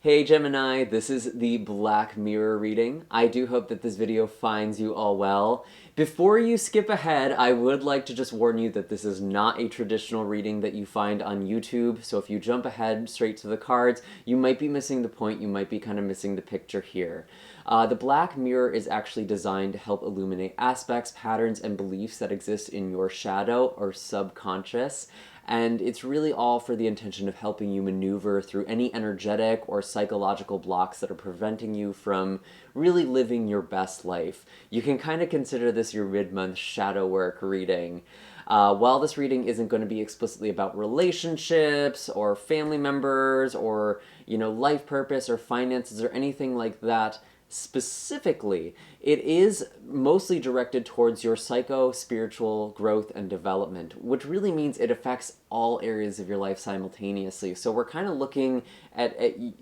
Hey Gemini, this is the Black Mirror reading. I do hope that this video finds you all well. Before you skip ahead, I would like to just warn you that this is not a traditional reading that you find on YouTube, so if you jump ahead straight to the cards, you might be missing the point, you might be kind of missing the picture here. The Black Mirror is actually designed to help illuminate aspects, patterns, and beliefs that exist in your shadow or subconscious. And it's really all for the intention of helping you maneuver through any energetic or psychological blocks that are preventing you from really living your best life. You can kind of consider this your mid-month shadow work reading. While this reading isn't going to be explicitly about relationships or family members or, life purpose or finances or anything like that, specifically, it is mostly directed towards your psycho-spiritual growth and development, which really means it affects all areas of your life simultaneously. So we're kind of looking at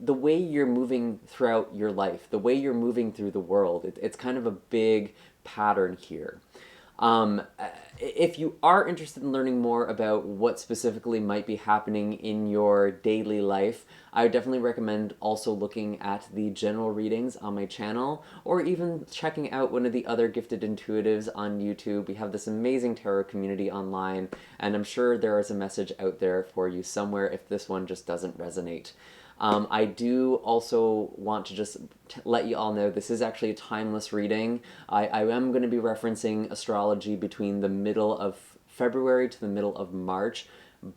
the way you're moving throughout your life, the way you're moving through the world. It's kind of a big pattern here. If you are interested in learning more about what specifically might be happening in your daily life, I would definitely recommend also looking at the general readings on my channel, or even checking out one of the other gifted intuitives on YouTube. We have this amazing tarot community online, and I'm sure there is a message out there for you somewhere if this one just doesn't resonate. I do also want to just let you all know this is actually a timeless reading. I am going to be referencing astrology between the middle of February to the middle of March.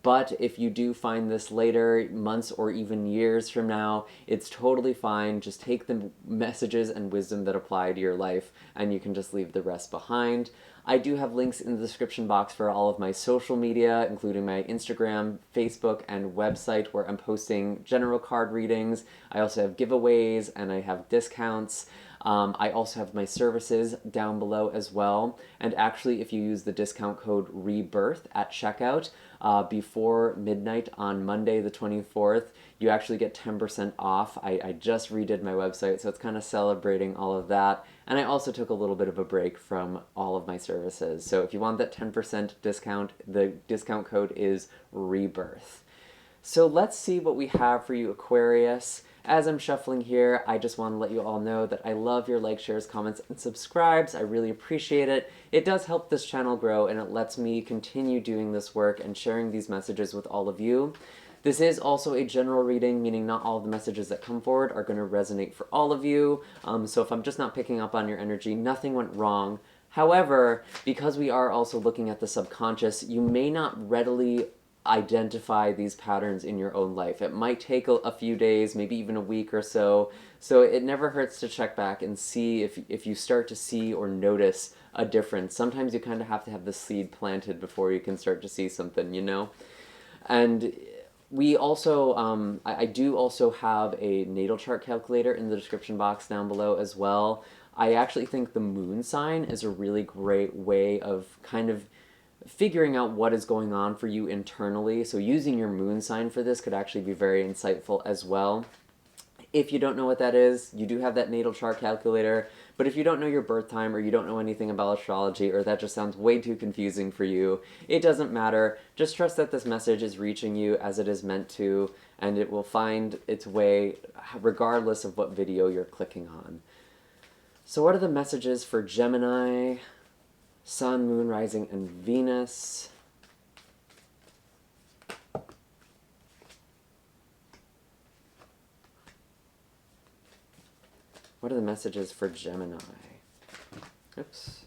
But if you do find this later, months or even years from now, it's totally fine. Just take the messages and wisdom that apply to your life, and you can just leave the rest behind. I do have links in the description box for all of my social media, including my Instagram, Facebook, and website, where I'm posting general card readings. I also have giveaways, and I have discounts. I also have my services down below as well. And actually, if you use the discount code REBIRTH at checkout before midnight on Monday the 24th, you actually get 10% off. I just redid my website, so it's kind of celebrating all of that. And I also took a little bit of a break from all of my services. So if you want that 10% discount, the discount code is REBIRTH. So let's see what we have for you, Aquarius. As I'm shuffling here, I just want to let you all know that I love your likes, shares, comments, and subscribes. I really appreciate it. It does help this channel grow, and it lets me continue doing this work and sharing these messages with all of you. This is also a general reading, meaning not all of the messages that come forward are going to resonate for all of you. So if I'm just not picking up on your energy, nothing went wrong. However, because we are also looking at the subconscious, you may not readily identify these patterns in your own life. It might take a few days, maybe even a week or so. So it never hurts to check back and see if you start to see or notice a difference. Sometimes you kind of have to have the seed planted before you can start to see something, And we also, I do also have a natal chart calculator in the description box down below as well. I actually think the moon sign is a really great way of kind of figuring out what is going on for you internally. So using your moon sign for this could actually be very insightful as well. If you don't know what that is, you do have that natal chart calculator, but if you don't know your birth time or you don't know anything about astrology, or that just sounds way too confusing for you, it doesn't matter. Just trust that this message is reaching you as it is meant to, and it will find its way regardless of what video you're clicking on. So what are the messages for Gemini, Sun, Moon, Rising, and Venus? What are the messages for Gemini? Oops.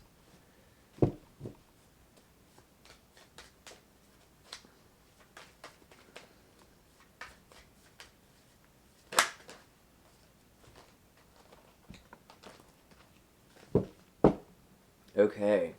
Okay.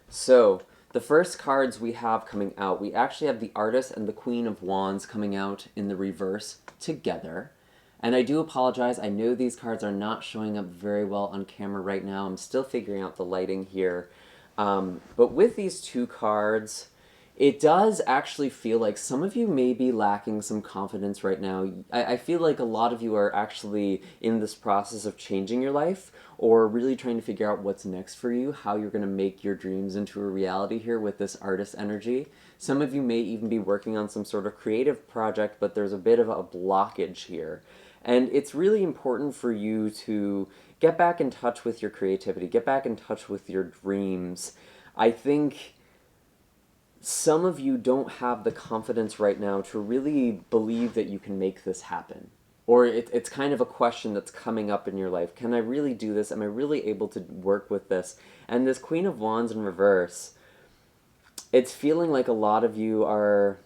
So, the first cards we have coming out, we actually have the Artist and the Queen of Wands coming out in the reverse together. And I do apologize, I know these cards are not showing up very well on camera right now. I'm still figuring out the lighting here. But with these two cards, it does actually feel like some of you may be lacking some confidence right now. I feel like a lot of you are actually in this process of changing your life, or really trying to figure out what's next for you, how you're going to make your dreams into a reality here with this artist energy. Some of you may even be working on some sort of creative project, but there's a bit of a blockage here. And it's really important for you to get back in touch with your creativity, get back in touch with your dreams. I think some of you don't have the confidence right now to really believe that you can make this happen. Or it's kind of a question that's coming up in your life. Can I really do this? Am I really able to work with this? And this Queen of Wands in reverse, it's feeling like a lot of you are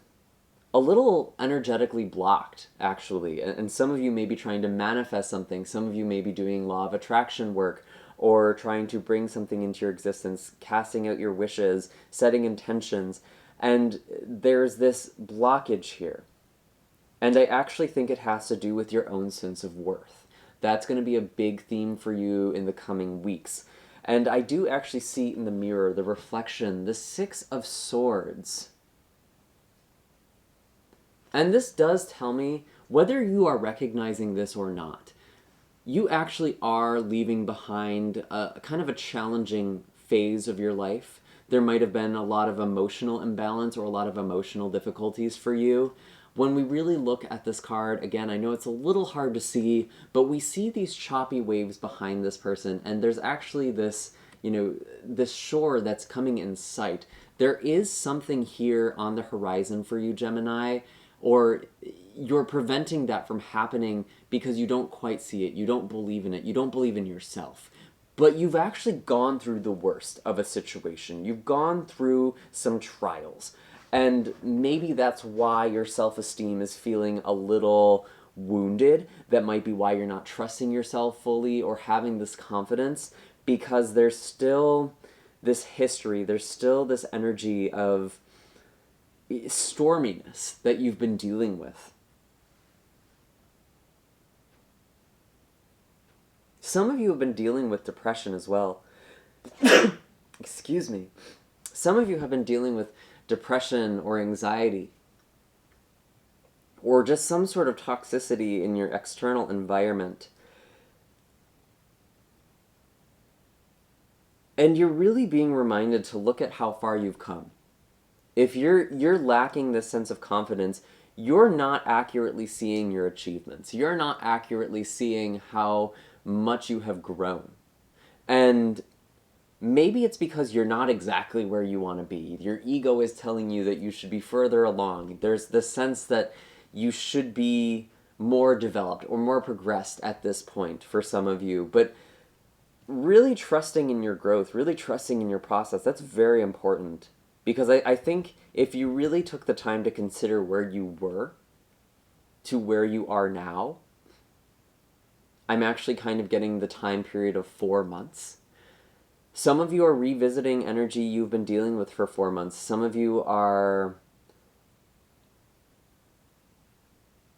a little energetically blocked, actually. And some of you may be trying to manifest something. Some of you may be doing law of attraction work or trying to bring something into your existence, casting out your wishes, setting intentions. And there's this blockage here. And I actually think it has to do with your own sense of worth. That's going to be a big theme for you in the coming weeks. And I do actually see in the mirror, the reflection, the Six of Swords. And this does tell me, whether you are recognizing this or not, you actually are leaving behind a kind of a challenging phase of your life. There might have been a lot of emotional imbalance or a lot of emotional difficulties for you. When we really look at this card, again, I know it's a little hard to see, but we see these choppy waves behind this person, and there's actually this, this shore that's coming in sight. There is something here on the horizon for you, Gemini, or you're preventing that from happening because you don't quite see it, you don't believe in it, you don't believe in yourself. But you've actually gone through the worst of a situation. You've gone through some trials. And maybe that's why your self-esteem is feeling a little wounded. That might be why you're not trusting yourself fully or having this confidence, because there's still this history, there's still this energy of storminess that you've been dealing with. Some of you have been dealing with depression as well. Excuse me. Some of you have been dealing with depression or anxiety, or just some sort of toxicity in your external environment. And you're really being reminded to look at how far you've come. If you're lacking this sense of confidence, you're not accurately seeing your achievements. You're not accurately seeing how much you have grown. And maybe it's because you're not exactly where you want to be. Your ego is telling you that you should be further along. There's this sense that you should be more developed or more progressed at this point for some of you. But really trusting in your growth, really trusting in your process, that's very important. Because I think if you really took the time to consider where you were to where you are now, I'm actually kind of getting the time period of 4 months. Some of you are revisiting energy you've been dealing with for 4 months. Some of you are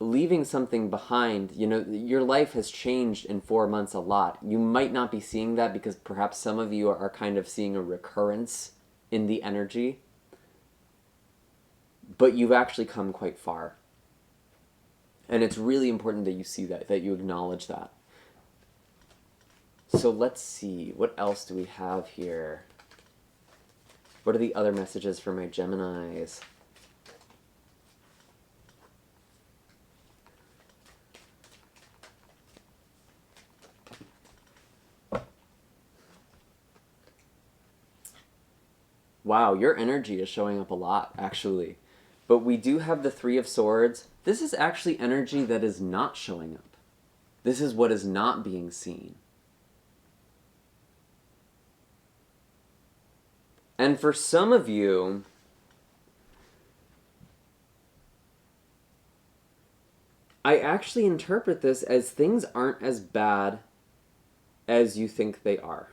leaving something behind. Your life has changed in 4 months a lot. You might not be seeing that because perhaps some of you are kind of seeing a recurrence in the energy, but you've actually come quite far. And it's really important that you see that you acknowledge that. So let's see, what else do we have here? What are the other messages for my Geminis? Wow, your energy is showing up a lot, actually. But we do have the Three of Swords. This is actually energy that is not showing up. This is what is not being seen. And for some of you, I actually interpret this as things aren't as bad as you think they are.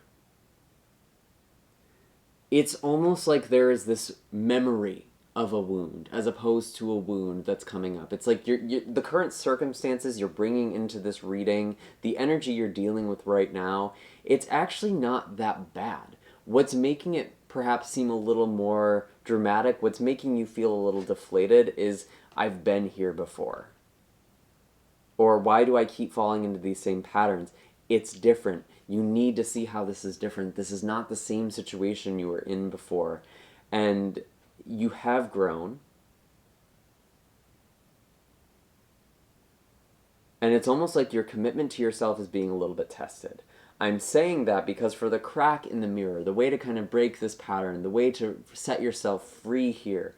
It's almost like there is this memory of a wound as opposed to a wound that's coming up. It's like the current circumstances you're bringing into this reading, the energy you're dealing with right now, it's actually not that bad. What's making it perhaps seem a little more dramatic, what's making you feel a little deflated is, I've been here before. Or why do I keep falling into these same patterns? It's different. You need to see how this is different. This is not the same situation you were in before. And you have grown. And it's almost like your commitment to yourself is being a little bit tested. I'm saying that because for the crack in the mirror, the way to kind of break this pattern, the way to set yourself free here,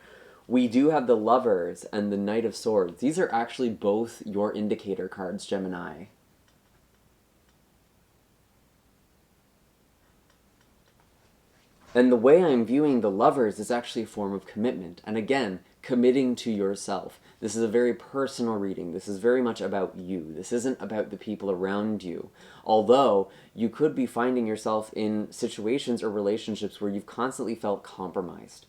we do have the Lovers and the Knight of Swords. These are actually both your indicator cards, Gemini. And the way I'm viewing the Lovers is actually a form of commitment. And again, committing to yourself. This is a very personal reading. This is very much about you. This isn't about the people around you. Although you could be finding yourself in situations or relationships where you've constantly felt compromised.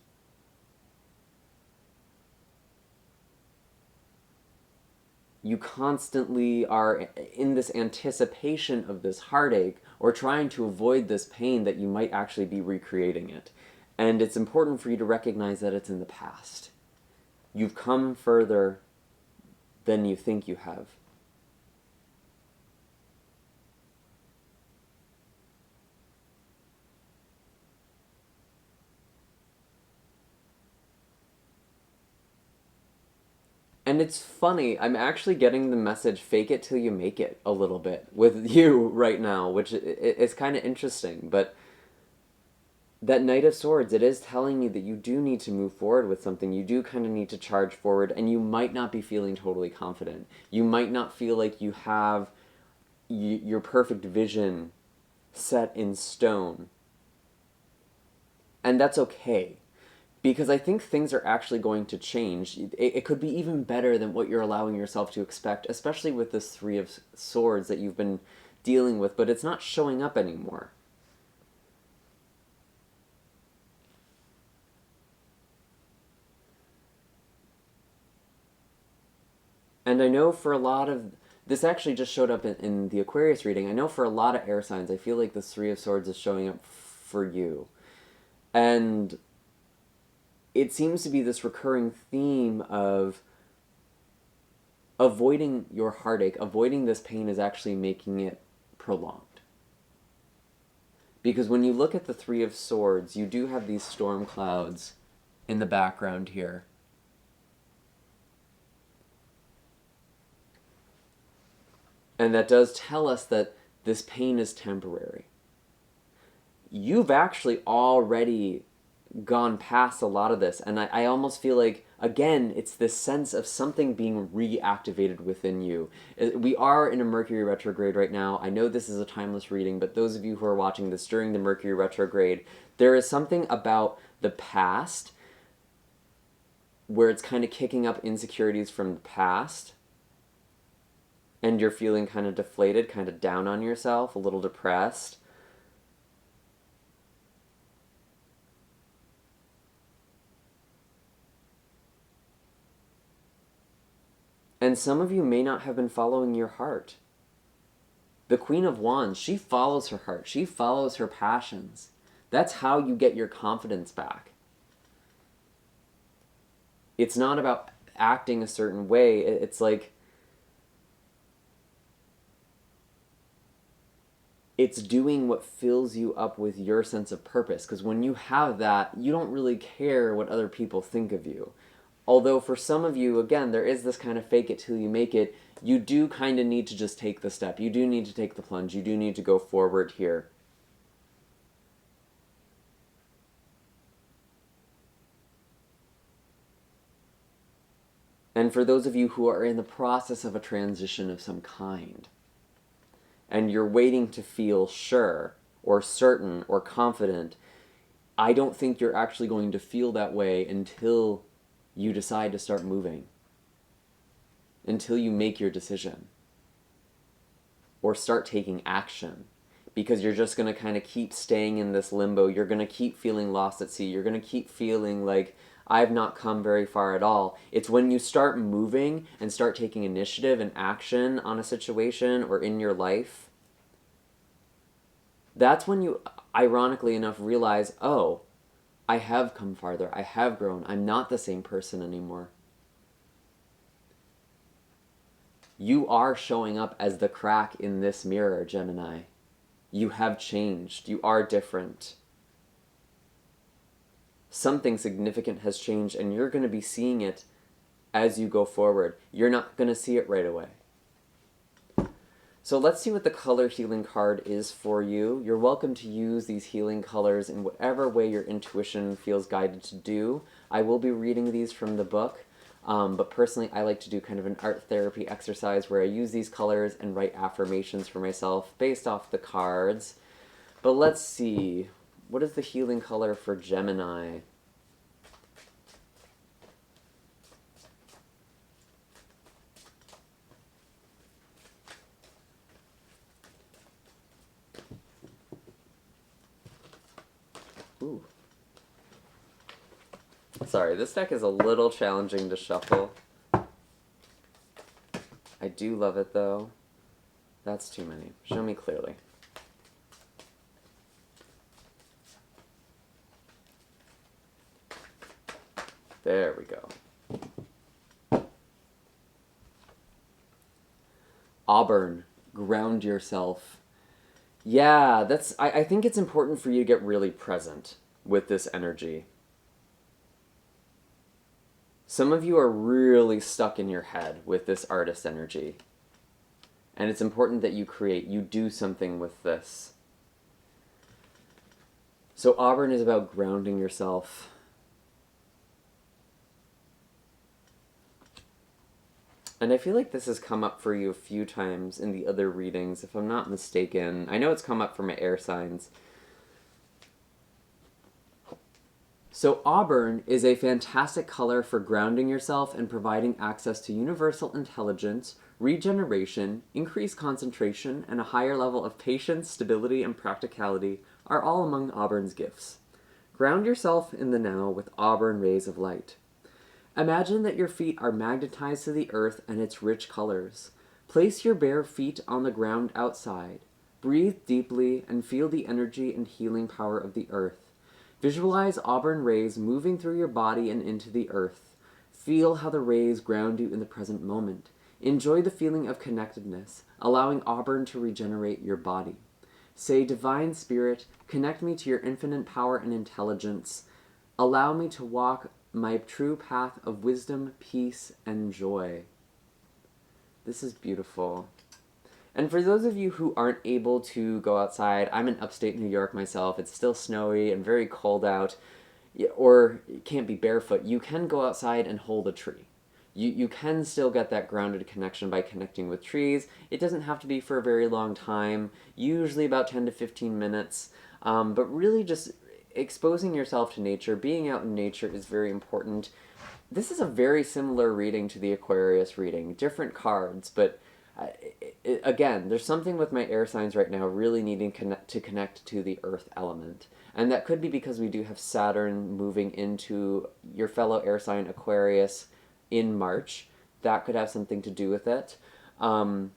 You constantly are in this anticipation of this heartache or trying to avoid this pain that you might actually be recreating it. And it's important for you to recognize that it's in the past. You've come further than you think you have. And it's funny, I'm actually getting the message fake it till you make it a little bit with you right now, which is kind of interesting. But that Knight of Swords, it is telling you that you do need to move forward with something. You do kind of need to charge forward, and you might not be feeling totally confident. You might not feel like you have your perfect vision set in stone. And that's okay. Because I think things are actually going to change. It could be even better than what you're allowing yourself to expect, especially with this Three of Swords that you've been dealing with, but it's not showing up anymore. And I know for a lot of, this actually just showed up in the Aquarius reading. I know for a lot of air signs, I feel like this Three of Swords is showing up for you. And it seems to be this recurring theme of avoiding your heartache, avoiding this pain is actually making it prolonged. Because when you look at the Three of Swords, you do have these storm clouds in the background here. And that does tell us that this pain is temporary. You've actually already gone past a lot of this, and I almost feel like, again, it's this sense of something being reactivated within you. We are in a Mercury retrograde right now. I know this is a timeless reading, but those of you who are watching this during the Mercury retrograde, there is something about the past where it's kind of kicking up insecurities from the past, and you're feeling kind of deflated, kind of down on yourself, a little depressed. And some of you may not have been following your heart. The Queen of Wands, she follows her heart. She follows her passions. That's how you get your confidence back. It's not about acting a certain way. It's like, it's doing what fills you up with your sense of purpose. Because when you have that, you don't really care what other people think of you. Although for some of you, again, there is this kind of fake it till you make it. You do kind of need to just take the step. You do need to take the plunge. You do need to go forward here. And for those of you who are in the process of a transition of some kind, and you're waiting to feel sure or certain or confident, I don't think you're actually going to feel that way until you decide to start moving, until you make your decision or start taking action, because you're just going to kind of keep staying in this limbo. You're going to keep feeling lost at sea. You're going to keep feeling like I've not come very far at all. It's when you start moving and start taking initiative and action on a situation or in your life, that's when you, ironically enough, realize, oh, I have come farther. I have grown. I'm not the same person anymore. You are showing up as the crack in this mirror, Gemini. You have changed. You are different. Something significant has changed, and you're going to be seeing it as you go forward. You're not going to see it right away. So let's see what the color healing card is for you. You're welcome to use these healing colors in whatever way your intuition feels guided to do. I will be reading these from the book, but personally I like to do kind of an art therapy exercise where I use these colors and write affirmations for myself based off the cards. But let's see, what is the healing color for Gemini? Ooh. Sorry, this deck is a little challenging to shuffle. I do love it though. That's too many. Show me clearly. There we go. Auburn, ground yourself. Yeah, I think it's important for you to get really present with this energy. Some of you are really stuck in your head with this artist energy. And it's important that you do something with this. So Auburn is about grounding yourself. And I feel like this has come up for you a few times in the other readings, if I'm not mistaken. I know it's come up for my air signs. So Auburn is a fantastic color for grounding yourself and providing access to universal intelligence, regeneration, increased concentration, and a higher level of patience, stability, and practicality are all among Auburn's gifts. Ground yourself in the now with Auburn rays of light. Imagine that your feet are magnetized to the earth and its rich colors. Place your bare feet on the ground outside. Breathe deeply and feel the energy and healing power of the earth. Visualize Auburn rays moving through your body and into the earth. Feel how the rays ground you in the present moment. Enjoy the feeling of connectedness, allowing Auburn to regenerate your body. Say, Divine Spirit, connect me to your infinite power and intelligence. Allow me to walk my true path of wisdom, peace, and joy. This is beautiful. And for those of you who aren't able to go outside, I'm in upstate New York myself. It's still snowy and very cold out, or you can't be barefoot. You can go outside and hold a tree. You can still get that grounded connection by connecting with trees. It doesn't have to be for a very long time, usually about 10 to 15 minutes, but really just exposing yourself to nature, being out in nature is very important. This is a very similar reading to the Aquarius reading, different cards, but again, there's something with my air signs right now really needing to connect to the earth element. And that could be because we do have Saturn moving into your fellow air sign Aquarius in March. That could have something to do with it. And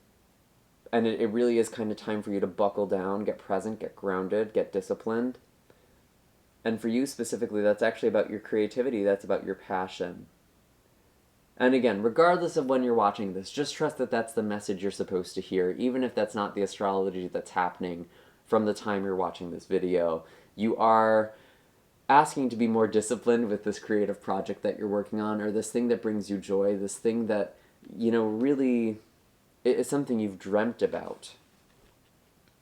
it really is kind of time for you to buckle down, get present, get grounded, get disciplined. And for you specifically, that's actually about your creativity. That's about your passion. And again, regardless of when you're watching this, just trust that that's the message you're supposed to hear, even if that's not the astrology that's happening from the time you're watching this video. You are asking to be more disciplined with this creative project that you're working on, or this thing that brings you joy, this thing that, really is something you've dreamt about.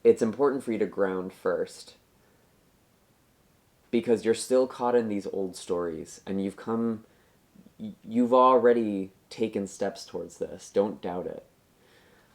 It's important for you to ground first, because you're still caught in these old stories, and you've already taken steps towards this. Don't doubt it.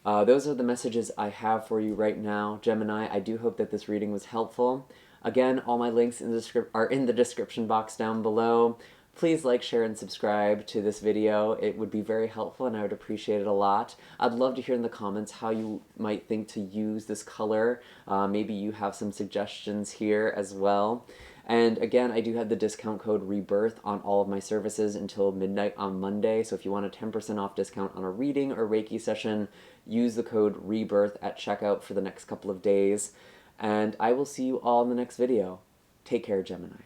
Those are the messages I have for you right now, Gemini. I do hope that this reading was helpful. Again, all my links are in the description box down below. Please like, share, and subscribe to this video. It would be very helpful, and I would appreciate it a lot. I'd love to hear in the comments how you might think to use this color. Maybe you have some suggestions here as well. And again, I do have the discount code REBIRTH on all of my services until midnight on Monday. So if you want a 10% off discount on a reading or Reiki session, use the code REBIRTH at checkout for the next couple of days. And I will see you all in the next video. Take care, Gemini.